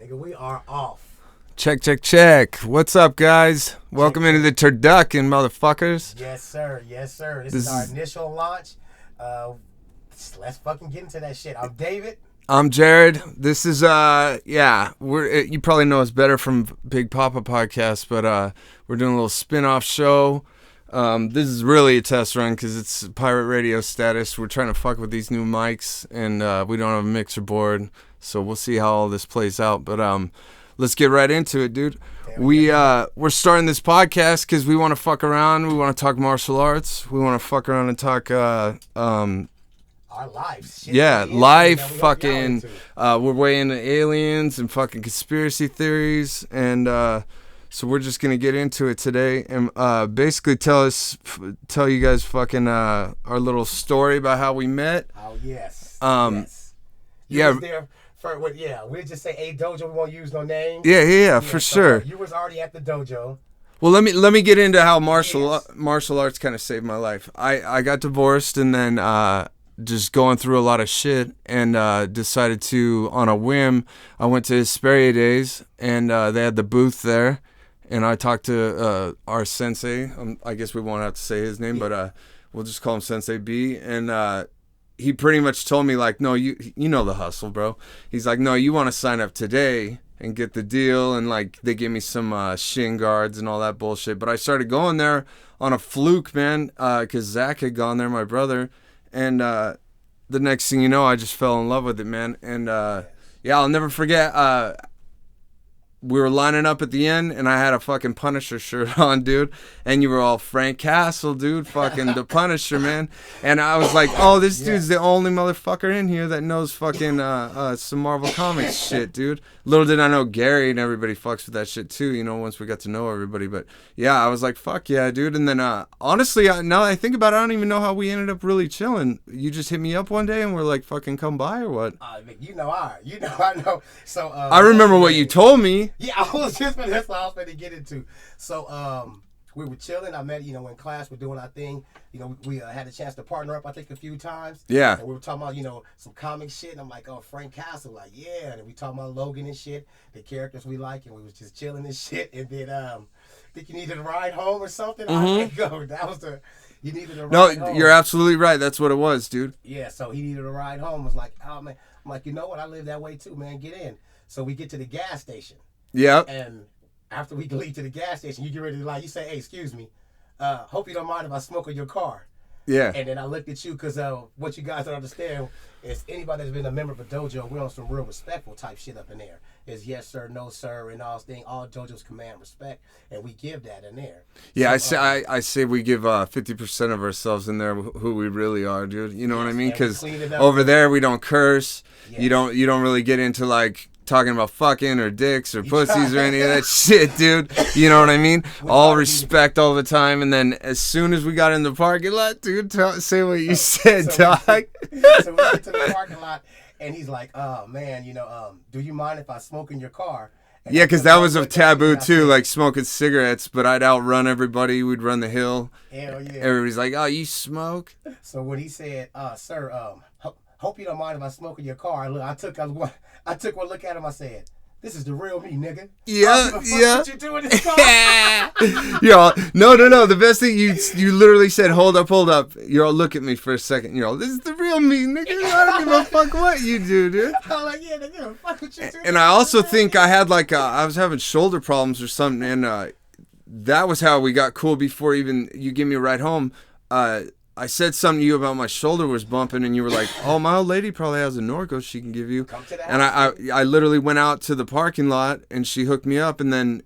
Nigga, we are off. Check, check, check. What's up, guys? Welcome into the turducken, motherfuckers. Yes, sir. Yes, sir. This is our initial launch. Let's fucking get into that shit. I'm David. I'm Jared. This is, you probably know us better from Big Papa Podcast, but we're doing a little spin-off show. This is really a test run because it's pirate radio status. We're trying to fuck with these new mics, and we don't have a mixer board, so we'll see how all this plays out. But let's get right into it, dude. We're starting this podcast because we want to fuck around. We want to talk martial arts. We want to fuck around and talk our lives. Shit, yeah, life, fucking, we're way into aliens and fucking conspiracy theories, and so we're just going to get into it today and basically tell you guys fucking our little story about how we met. Oh, yes. Yes. You was there for what? Yeah, we'll just say a dojo. We won't use no name. Yeah, for sure. You was already at the dojo. Well, let me get into how martial arts kind of saved my life. I got divorced and then just going through a lot of shit and decided to, on a whim, I went to Hesperia Days and they had the booth there. And I talked to our sensei. I guess we won't have to say his name, but we'll just call him Sensei B. And he pretty much told me, like, no, you know the hustle, bro. He's like, no, you want to sign up today and get the deal. And, like, they gave me some shin guards and all that bullshit. But I started going there on a fluke, man, because Zach had gone there, my brother. And the next thing you know, I just fell in love with it, man. And, yeah, I'll never forget. We were lining up at the end, and I had a fucking Punisher shirt on, dude. And you were all Frank Castle, dude, fucking the Punisher, man. And I was like, oh, this dude's the only motherfucker in here that knows fucking some Marvel Comics shit, dude. Little did I know Gary and everybody fucks with that shit, too, you know, once we got to know everybody. But, yeah, I was like, fuck yeah, dude. And then, honestly, now that I think about it, I don't even know how we ended up really chilling. You just hit me up one day, and we're like, fucking come by or what? I know. So, I remember what you told me. Yeah, that's what I was going to get into. So, we were chilling. I met, in class, we're doing our thing. We had a chance to partner up, I think, a few times. Yeah. And we were talking about, some comic shit. And I'm like, oh, Frank Castle. Like, yeah. And we talking about Logan and shit, the characters we like. And we was just chilling and shit. And then, I think you needed a ride home or something. Mm-hmm. I can't go. That was you needed a ride home. No, you're absolutely right. That's what it was, dude. Yeah, so he needed a ride home. I was like, oh, man. I'm like, you know what? I live that way, too, man. Get in. So we get to the gas station. Yep. And after we leave to the gas station, you get ready to lie. You say, hey, excuse me. Hope you don't mind if I smoke in your car. Yeah. And then I looked at you because what you guys don't understand is anybody that's been a member of a dojo, we're on some real respectful type shit up in there. Is yes, sir, no, sir, and all dojos command respect, and we give that in there. Yeah, so, I say we give 50% of ourselves in there who we really are, dude. You know what I mean? Because over there we don't curse. Yes. You don't really get into like talking about fucking or dicks or pussies or any of that shit, dude. You know what I mean? All respect all the time. And then as soon as we got in the parking lot, dude, say what you said, dog. So we get to the parking lot, and he's like, oh, man, do you mind if I smoke in your car? And yeah, because that was a taboo, too, like smoking cigarettes. But I'd outrun everybody. We'd run the hill. Hell yeah. Everybody's like, oh, you smoke? So when he said, sir, hope you don't mind if I smoke in your car. I took one look at him. I said, "This is the real me, nigga." Yeah. What you doing in this car? Yo, no. The best thing you literally said, "Hold up." You're all look at me for a second. You're all, "This is the real me, nigga." I don't give a fuck what you do, dude. I'm like, yeah, nigga, fuck what you do. And I also think I had I was having shoulder problems or something, and that was how we got cool before even you give me a ride home. I said something to you about my shoulder was bumping, and you were like, oh, my old lady probably has a Norco she can give you. Come to that. And I literally went out to the parking lot, and she hooked me up, and then,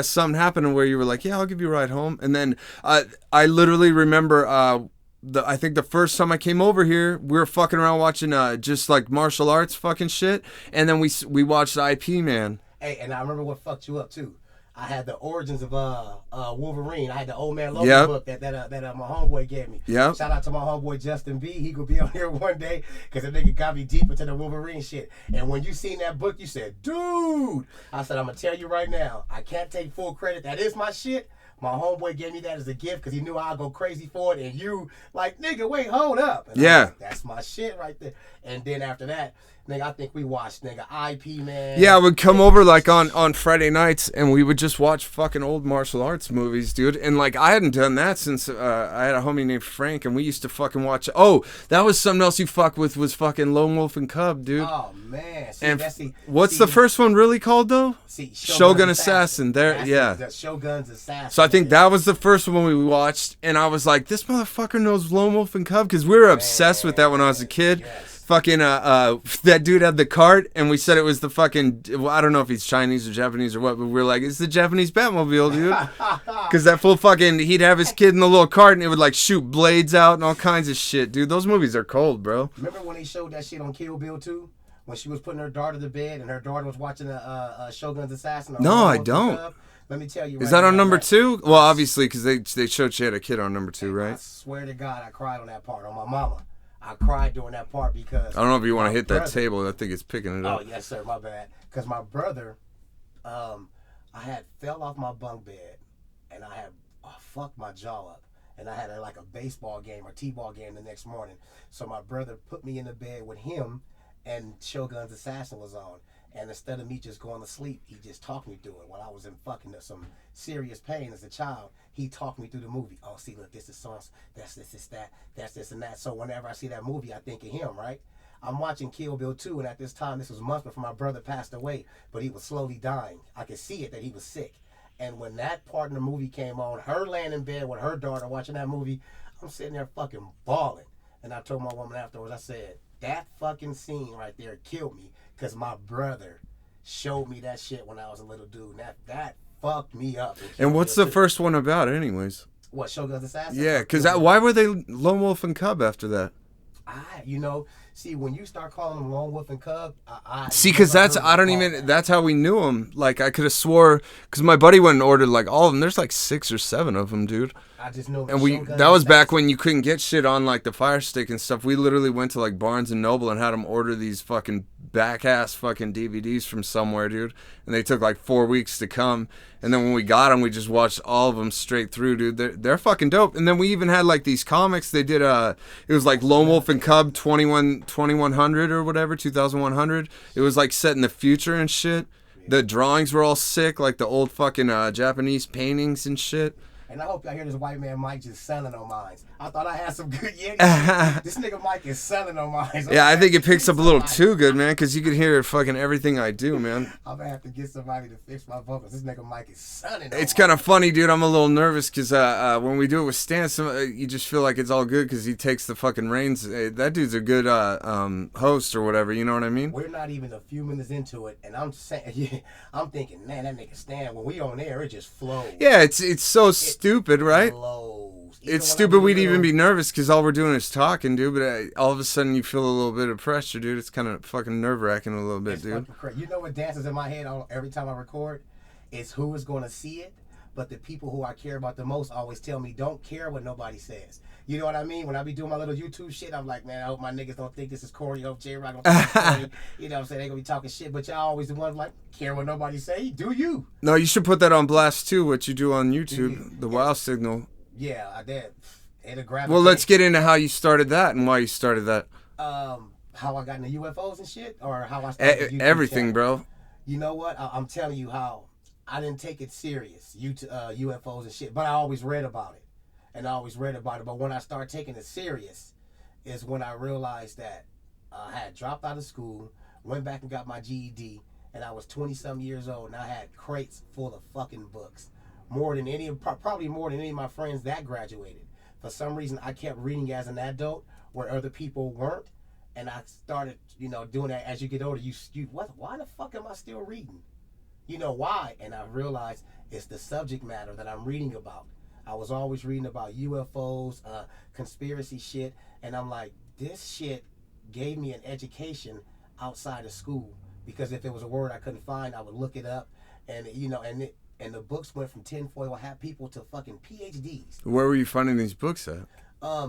something happened where you were like, yeah, I'll give you a ride home. And then I literally remember, I think the first time I came over here, we were fucking around watching just like martial arts fucking shit, and then we watched IP Man. Hey, and I remember what fucked you up, too. I had the origins of Wolverine. I had the Old Man Logan book that my homeboy gave me. Yep. Shout out to my homeboy Justin B. He could be on here one day because the nigga got me deep into the Wolverine shit. And when you seen that book, you said, dude. I said, I'm going to tell you right now, I can't take full credit. That is my shit. My homeboy gave me that as a gift because he knew I'd go crazy for it. And you like, nigga, wait, hold up. And yeah. Like, that's my shit right there. And then after that, Nigga, I think we watched, nigga, IP, man. Yeah, I would come over like on Friday nights, and we would just watch fucking old martial arts movies, dude. And like I hadn't done that since I had a homie named Frank, and we used to fucking watch. Oh, that was something else you fuck with was fucking Lone Wolf and Cub, dude. Oh man. See, and what's the first one really called though? See, Shogun Assassin. There, yeah. The Shogun's Assassin. So I think that was the first one we watched, and I was like, this motherfucker knows Lone Wolf and Cub, because we were obsessed with that when I was a kid. Yes. Fucking that dude had the cart, and we said it was the fucking, well, I don't know if he's Chinese or Japanese or what, but we're like, it's the Japanese Batmobile, dude. Because that full fucking, he'd have his kid in the little cart, and it would like shoot blades out and all kinds of shit, dude. Those movies are cold, bro. Remember when they showed that shit on Kill Bill 2? When she was putting her daughter to bed, and her daughter was watching Shogun's Assassin? No, I don't. Let me tell you. Is that on number 2? Well, obviously, because they showed she had a kid on number 2, right? I swear to God, I cried on that part, on my mama. I cried during that part because... I don't know if you want to hit that table. I think it's picking it up. Oh, yes, sir. My bad. Because my brother, I had fell off my bunk bed, and I had fucked my jaw up. And I had like a baseball game or t-ball game the next morning. So my brother put me in the bed with him, and Shogun's Assassin was on. And instead of me just going to sleep, he just talked me through it. While I was in fucking some serious pain as a child, he talked me through the movie. Oh, see, look, this is songs, that's this, that, that's this and that. So whenever I see that movie, I think of him, right? I'm watching Kill Bill 2, and at this time, this was months before my brother passed away, but he was slowly dying. I could see it that he was sick. And when that part in the movie came on, her laying in bed with her daughter watching that movie, I'm sitting there fucking bawling. And I told my woman afterwards, I said, that fucking scene right there killed me. Because my brother showed me that shit when I was a little dude. That fucked me up. And what's the first one about, anyways? What, Shogun's Assassin? Yeah, because why were they Lone Wolf and Cub after that? See, when you start calling them Lone Wolf and Cub, see, because that's that's how we knew them. Like, I could have swore, because my buddy went and ordered like all of them. There's like 6 or 7 of them, dude. I just know. And that was back when you couldn't get shit on like the Fire Stick and stuff. We literally went to like Barnes and Noble and had them order these fucking back ass fucking DVDs from somewhere, dude. And they took like 4 weeks to come. And then when we got them, we just watched all of them straight through, dude. They're fucking dope. And then we even had like these comics. They did it was like Lone Wolf and Cub 2100 or whatever, 2100. It was like set in the future and shit. The drawings were all sick, like the old fucking Japanese paintings and shit. And I hope y'all hear this white man Mike just selling on mines. I thought I had some good shit. This nigga Mike is selling on mines. Yeah, I think it picks up a little too good, man, because you can hear fucking everything I do, man. I'm gonna have to get somebody to fix my vocals. This nigga Mike is selling on It's kind of funny, dude. I'm a little nervous because when we do it with Stan, you just feel like it's all good because he takes the fucking reins. That dude's a good host or whatever, you know what I mean? We're not even a few minutes into it, and I'm saying, I'm thinking, man, that nigga Stan, when we on air, it just flows. Yeah, it's so stupid, right? It's stupid we'd even be nervous because all we're doing is talking, dude. But all of a sudden you feel a little bit of pressure, dude. It's kind of fucking nerve-wracking a little bit, dude. You know what dances in my head every time I record? It's who is going to see it. But the people who I care about the most always tell me, don't care what nobody says. You know what I mean? When I be doing my little YouTube shit, I'm like, man, I hope my niggas don't think this is corny. I hope J-Rock don't think it's corny. You know what I'm saying? They gonna be talking shit, but y'all always the ones like, care what nobody say. Do you? No, you should put that on blast too, what you do on YouTube, the WoW signal. Yeah, I did. It'll grab well, let's get into how you started that and why you started that. How I got into UFOs and shit? Or how I started the YouTube everything, channel? Bro. You know what? I'm telling you how I didn't take it serious, UFOs and shit, but I always read about it. But when I started taking it serious is when I realized that I had dropped out of school, went back and got my GED, and I was 20-some years old, and I had crates full of fucking books. Probably more than any of my friends that graduated. For some reason, I kept reading as an adult where other people weren't, and I started, doing that as you get older. Why the fuck am I still reading? You know why? And I realized it's the subject matter that I'm reading about. I was always reading about UFOs, conspiracy shit, and I'm like, this shit gave me an education outside of school, because if it was a word I couldn't find, I would look it up, and and the books went from tinfoil hat people to fucking PhDs. Where were you finding these books at?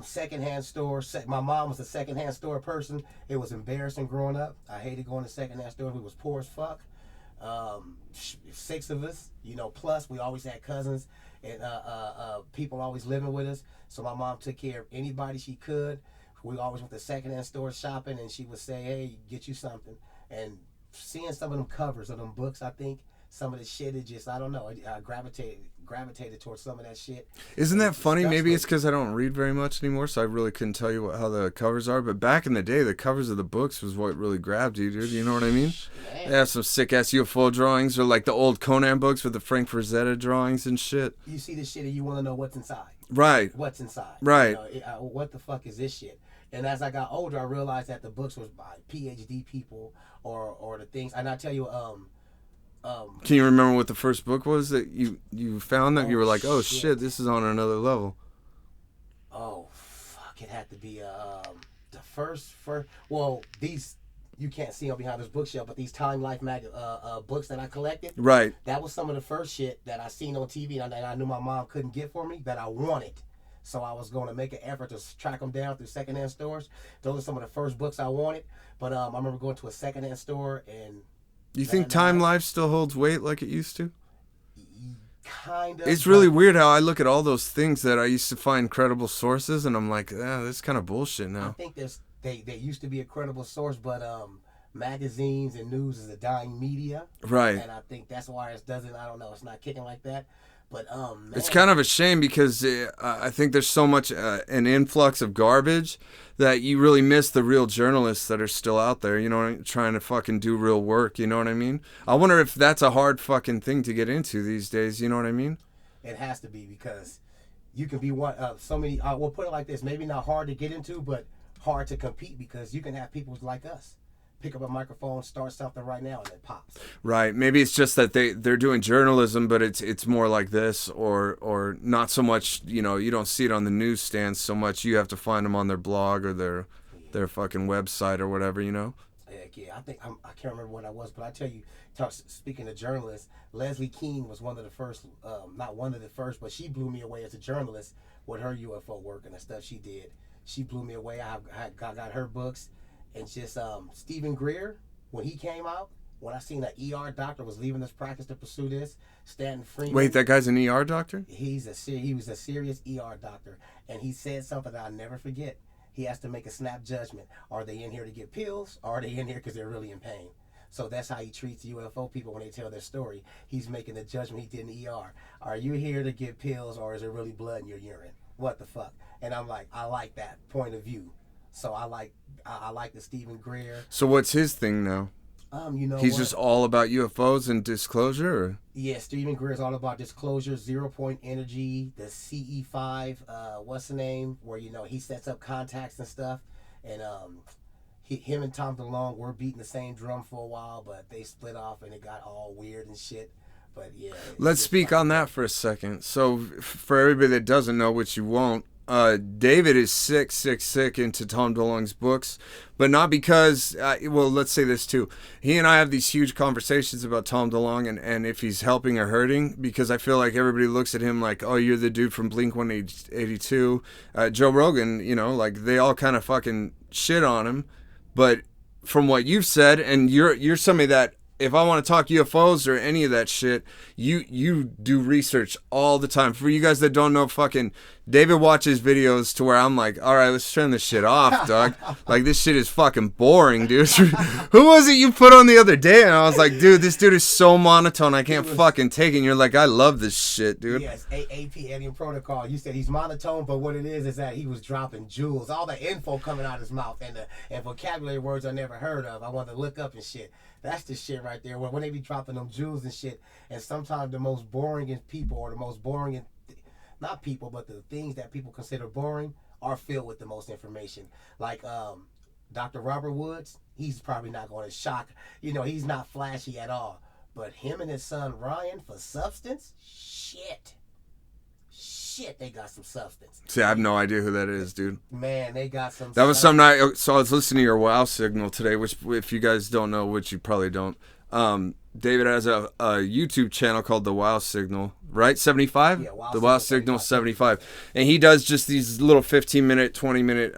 Secondhand store. My mom was a secondhand store person. It was embarrassing growing up. I hated going to secondhand stores. We was poor as fuck. 6 of us, plus we always had cousins and people always living with us. So my mom took care of anybody she could. we always went to secondhand stores shopping, and she would say, "Hey, get you something." And seeing some of them covers of them books, I think some of the shit, it just, I don't know, I gravitated towards some of that shit. Isn't that funny? Maybe it's Especially- because I don't read very much anymore, so I really couldn't tell you how the covers are. But back in the day, the covers of the books was what really grabbed you, dude. You know what I mean? Man. They have some sick-ass UFO drawings, or like the old Conan books with the Frank Frazetta drawings and shit. You see this shit and you want to know what's inside. Right. What's inside? Right. You know, what the fuck is this shit? And as I got older, I realized that the books was by PhD people or the things. And I tell you, Can you remember what the first book was that you found that you were like, oh shit. shit, this is on another level? oh fuck, it had to be the first. Well, these you can't see them behind this bookshelf, but these Time Life books that I collected. Right. That was some of the first shit that I seen on TV and I knew my mom couldn't get for me that I wanted. So I was going to make an effort to track them down through secondhand stores. Those are some of the first books I wanted. But I remember going to a secondhand store and... You think Time Life still holds weight like it used to? Kind of. It's really weird how I look at all those things that I used to find credible sources, and I'm like, that's kind of bullshit I now. think they used to be a credible source, but magazines and news is a dying media. Right. And I think that's why it doesn't, I don't know, it's not kicking like that. But man, It's kind of a shame because I think there's so much an influx of garbage that you really miss the real journalists that are still out there, you know, trying to fucking do real work, you know what I mean? I wonder if that's a hard fucking thing to get into these days, you know what I mean? it has to be because you can be one so many. We'll put it like this: maybe not hard to get into, but hard to compete because you can have people like us pick up a microphone, start something right now, and it pops. Right. Maybe it's just that they're doing journalism, but it's more like this, or not so much. You know, you don't see it on the newsstands so much. You have to find them on their blog or their fucking website or whatever. You know. Heck yeah, I think I can't remember what I was, but I tell you, speaking of journalists, Leslie Keene was one of the first, not one of the first, but she blew me away as a journalist with her UFO work and the stuff she did. She blew me away. I got her books. And just Stephen Greer, when he came out, when I seen that ER doctor was leaving this practice to pursue this, Stanton Freeman. Wait, that guy's an ER doctor? He was a serious ER doctor, and he said something that I'll never forget. He has to make a snap judgment. Are they in here to get pills, or are they in here because they're really in pain? So that's how he treats UFO people when they tell their story. He's making the judgment he did in the ER. Are you here to get pills, or is there really blood in your urine? What the fuck? And I'm like, I like that point of view. So I like the Stephen Greer. So what's his thing now? You know, He's just all about UFOs and disclosure? Or? Yeah, Stephen Greer is all about disclosure, 0 point energy, the CE5, what's the name? Where, you know, he sets up contacts and stuff. And him and Tom DeLonge were beating the same drum for a while, but they split off and it got all weird and shit. But yeah. Let's speak on that for a second. So for everybody that doesn't know, which you won't, David is sick into Tom DeLonge's books, but not because, well, let's say this too. He and I have these huge conversations about Tom DeLonge and if he's helping or hurting, because I feel like everybody looks at him like, oh, you're the dude from Blink-182. Joe Rogan, you know, like they all kind of fucking shit on him. But from what you've said, and you're somebody that, if I want to talk UFOs or any of that shit, you do research all the time. For you guys that don't know, fucking David watches videos to where I'm like, all right, let's turn this shit off, dog. Like, this shit is fucking boring, dude. Who was it you put on the other day? And I was like, dude, this dude is so monotone. I can't fucking take it. And you're like, I love this shit, dude. Yes, AP Alien Protocol. You said he's monotone, but what it is that he was dropping jewels. All the info coming out of his mouth and vocabulary words I never heard of. I wanted to look up and shit. That's the shit right there. When they be dropping them jewels and shit, and sometimes the most boring people, or the most boring, not people, but the things that people consider boring, are filled with the most information. Like Dr. Robert Woods, he's probably not going to shock. You know, he's not flashy at all. But him and his son Ryan, for substance, shit, they got some substance. See, I have no idea who that is, dude. Man, they got some. That was some night. So I was listening to your Wow Signal today, which, if you guys don't know, which you probably don't, David has a YouTube channel called the Wow Signal, right? 75? Yeah, the Wow Signal 75. And he does just these little 15-minute, 20-minute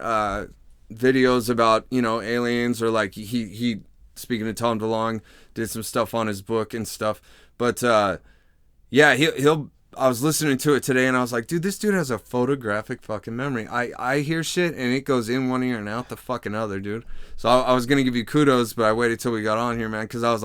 videos about, you know, aliens, or like he speaking to Tom DeLonge, did some stuff on his book and stuff. But yeah, he'll I was listening to it today, and I was like, dude, this dude has a photographic fucking memory. I hear shit, and it goes in one ear and out the fucking other, dude. So I was gonna give you kudos, but I waited till we got on here, man, because I was like.